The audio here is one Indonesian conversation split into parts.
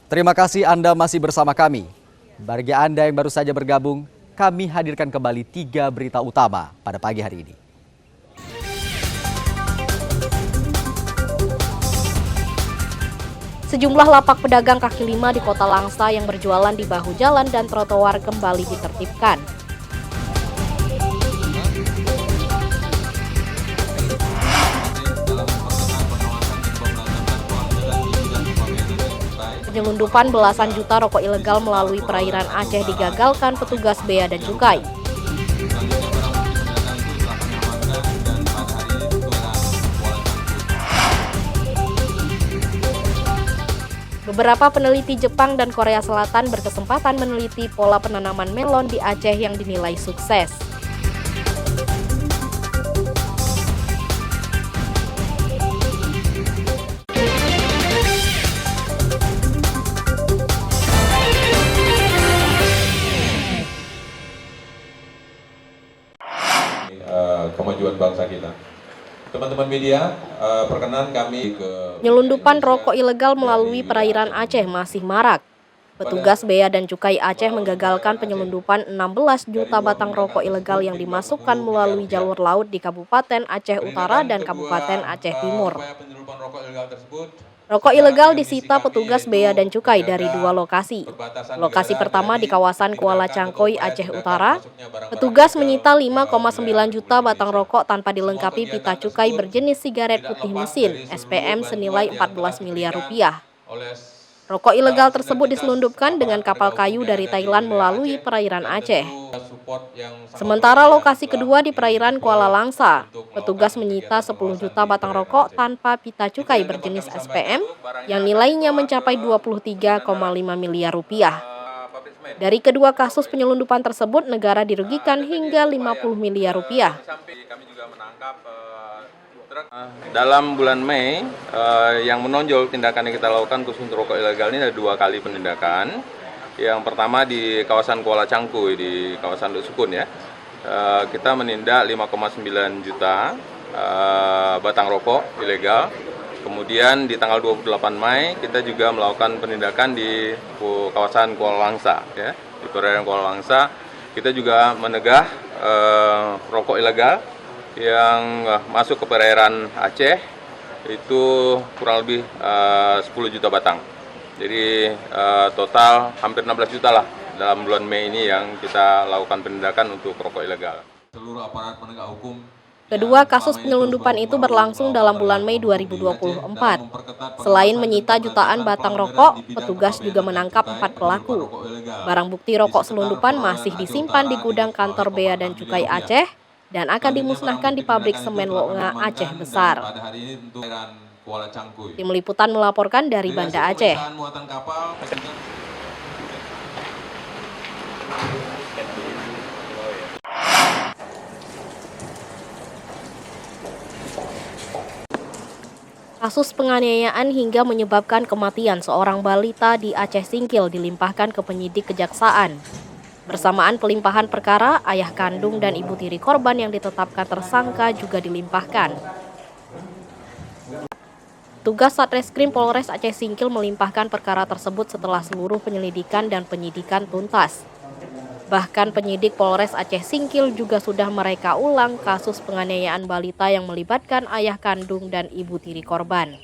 Terima kasih Anda masih bersama kami. Bagi Anda yang baru saja bergabung, kami hadirkan kembali 3 berita utama pada pagi hari ini. Sejumlah lapak pedagang kaki lima di Kota Langsa yang berjualan di bahu jalan dan trotoar kembali ditertibkan. Penyelundupan belasan juta rokok ilegal melalui perairan Aceh digagalkan petugas Bea dan Cukai. Beberapa peneliti Jepang dan Korea Selatan berkesempatan meneliti pola penanaman melon di Aceh yang dinilai sukses. Kemajuan bangsa kita. Teman-teman media, perkenan kami ke... Penyelundupan rokok ilegal melalui perairan Aceh masih marak. Petugas Bea dan Cukai Aceh menggagalkan penyelundupan 16 juta batang rokok ilegal yang dimasukkan melalui jalur laut di Kabupaten Aceh Utara dan Kabupaten Aceh Timur. Rokok ilegal disita petugas Bea dan Cukai dari 2 lokasi. Lokasi pertama di kawasan Kuala Cangkoi, Aceh Utara. Petugas menyita 5,9 juta batang rokok tanpa dilengkapi pita cukai berjenis sigaret putih mesin (SPM) senilai 14 miliar rupiah. Rokok ilegal tersebut diselundupkan dengan kapal kayu dari Thailand melalui perairan Aceh. Sementara lokasi kedua di perairan Kuala Langsa, petugas menyita 10 juta batang rokok tanpa pita cukai berjenis SPM yang nilainya mencapai 23,5 miliar rupiah. Dari kedua kasus penyelundupan tersebut, negara dirugikan hingga 50 miliar rupiah. Dalam bulan Mei, yang menonjol tindakan yang kita lakukan khusus untuk rokok ilegal ini ada 2 kali penindakan. Yang pertama di kawasan Kuala Cangkui, di kawasan Luk Sukun ya. Kita menindak 5,9 juta batang rokok ilegal. Kemudian di tanggal 28 Mei kita juga melakukan penindakan di kawasan Kuala Langsa ya. Di perairan Kuala Langsa kita juga menegah rokok ilegal yang masuk ke perairan Aceh itu kurang lebih 10 juta batang. Jadi total hampir 16 juta lah dalam bulan Mei ini yang kita lakukan penindakan untuk rokok ilegal. Seluruh aparat penegak hukum. Kedua kasus penyelundupan itu berlangsung dalam bulan Mei 2024. Selain menyita jutaan batang rokok, petugas juga menangkap 4 pelaku. Barang bukti rokok selundupan masih disimpan di gudang kantor Bea dan Cukai Aceh dan akan dimusnahkan di pabrik semen Longa Aceh Besar. Tim Liputan melaporkan dari Banda Aceh. Kasus penganiayaan hingga menyebabkan kematian seorang balita di Aceh Singkil dilimpahkan ke penyidik kejaksaan. Bersamaan pelimpahan perkara, ayah kandung dan ibu tiri korban yang ditetapkan tersangka juga dilimpahkan. Tugas Satreskrim Polres Aceh Singkil melimpahkan perkara tersebut setelah seluruh penyelidikan dan penyidikan tuntas. Bahkan penyidik Polres Aceh Singkil juga sudah mereka ulang kasus penganiayaan balita yang melibatkan ayah kandung dan ibu tiri korban.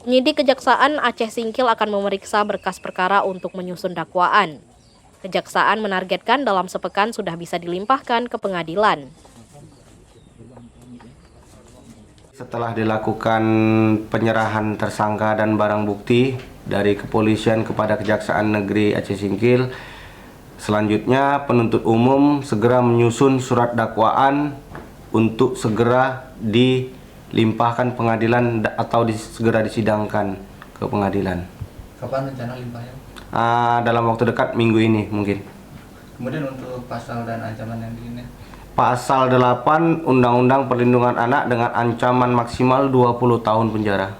Penyidik Kejaksaan Aceh Singkil akan memeriksa berkas perkara untuk menyusun dakwaan. Kejaksaan menargetkan dalam sepekan sudah bisa dilimpahkan ke pengadilan. Setelah dilakukan penyerahan tersangka dan barang bukti dari kepolisian kepada Kejaksaan Negeri Aceh Singkil, selanjutnya penuntut umum segera menyusun surat dakwaan untuk segera dilimpahkan pengadilan atau segera disidangkan ke pengadilan. Kapan rencana limpahnya? Dalam waktu dekat, minggu ini mungkin. Kemudian untuk pasal dan ancaman yang ini? Pasal 8 Undang-Undang Perlindungan Anak dengan ancaman maksimal 20 tahun penjara.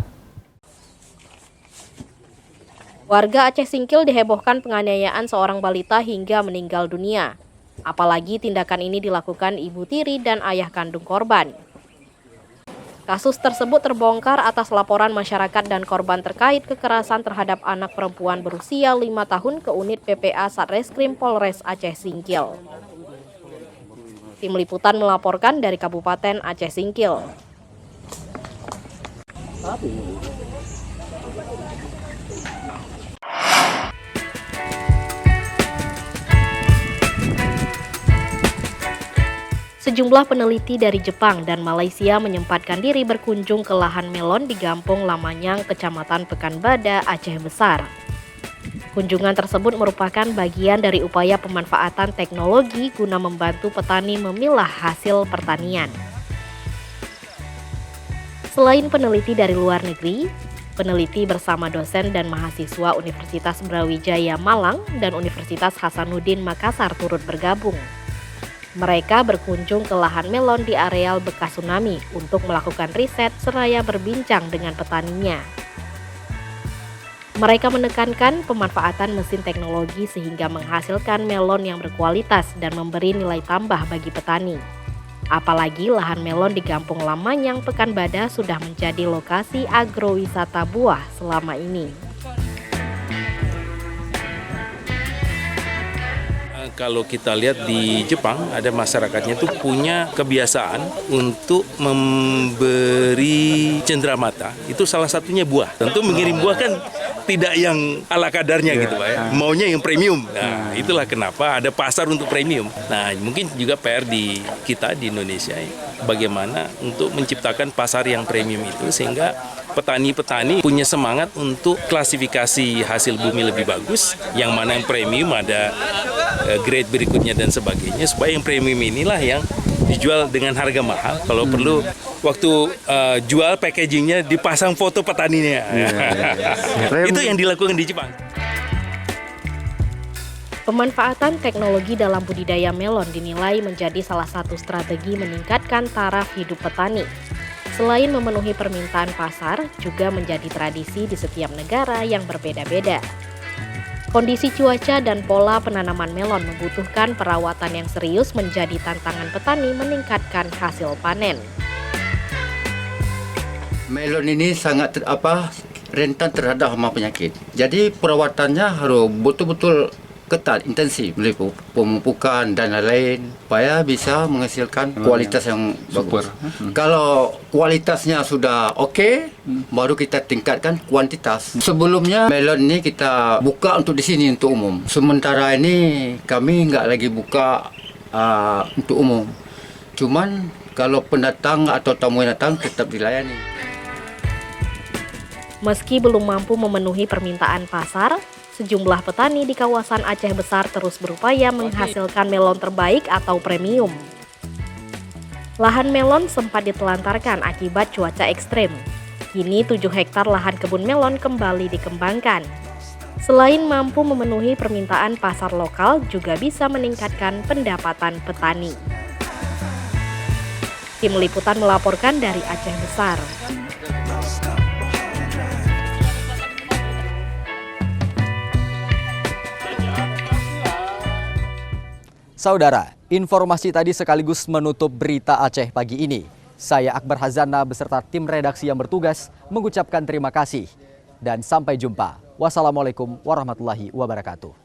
Warga Aceh Singkil dihebohkan penganiayaan seorang balita hingga meninggal dunia. Apalagi tindakan ini dilakukan ibu tiri dan ayah kandung korban. Kasus tersebut terbongkar atas laporan masyarakat dan korban terkait kekerasan terhadap anak perempuan berusia 5 tahun ke unit PPA Satreskrim Polres Aceh Singkil. Tim Liputan melaporkan dari Kabupaten Aceh Singkil. Sejumlah peneliti dari Jepang dan Malaysia menyempatkan diri berkunjung ke lahan melon di Gampong Lamanyang, Kecamatan Pekanbadak, Aceh Besar. Kunjungan tersebut merupakan bagian dari upaya pemanfaatan teknologi guna membantu petani memilah hasil pertanian. Selain peneliti dari luar negeri, peneliti bersama dosen dan mahasiswa Universitas Brawijaya Malang dan Universitas Hasanuddin Makassar turut bergabung. Mereka berkunjung ke lahan melon di areal bekas tsunami untuk melakukan riset seraya berbincang dengan petaninya. Mereka menekankan pemanfaatan mesin teknologi sehingga menghasilkan melon yang berkualitas dan memberi nilai tambah bagi petani. Apalagi lahan melon di Gampong Lamanyang, Pekanbadak sudah menjadi lokasi agrowisata buah selama ini. Kalau kita lihat di Jepang, ada masyarakatnya tuh punya kebiasaan untuk memberi cenderamata. Itu salah satunya buah. Tentu mengirim buah kan tidak yang ala kadarnya gitu Pak ya. Maunya yang premium. Nah, itulah kenapa ada pasar untuk premium. Nah, mungkin juga PR di kita di Indonesia bagaimana untuk menciptakan pasar yang premium itu sehingga petani-petani punya semangat untuk klasifikasi hasil bumi lebih bagus, yang mana yang premium ada grade berikutnya dan sebagainya, supaya yang premium inilah yang dijual dengan harga mahal. Kalau perlu waktu jual packagingnya dipasang foto petaninya. Itu yang dilakukan di Jepang. Pemanfaatan teknologi dalam budidaya melon dinilai menjadi salah satu strategi meningkatkan taraf hidup petani. Selain memenuhi permintaan pasar, juga menjadi tradisi di setiap negara yang berbeda-beda. Kondisi cuaca dan pola penanaman melon membutuhkan perawatan yang serius menjadi tantangan petani meningkatkan hasil panen. Melon ini sangat rentan terhadap hama penyakit. Jadi perawatannya harus betul-betul ketat, intensif, melalui pemupukan dan lain-lain supaya bisa menghasilkan kualitas yang bagus. Kalau kualitasnya sudah okey, baru kita tingkatkan kuantitas. Sebelumnya melon ini kita buka untuk di sini untuk umum. Sementara ini kami nggak lagi buka untuk umum. Cuman kalau pendatang atau tamu yang datang tetap dilayani. Meski belum mampu memenuhi permintaan pasar, sejumlah petani di kawasan Aceh Besar terus berupaya menghasilkan melon terbaik atau premium. Lahan melon sempat ditelantarkan akibat cuaca ekstrem. Kini 7 hektar lahan kebun melon kembali dikembangkan. Selain mampu memenuhi permintaan pasar lokal, juga bisa meningkatkan pendapatan petani. Tim Liputan melaporkan dari Aceh Besar. Saudara, informasi tadi sekaligus menutup berita Aceh pagi ini. Saya Akbar Hazana beserta tim redaksi yang bertugas mengucapkan terima kasih dan sampai jumpa. Wassalamualaikum warahmatullahi wabarakatuh.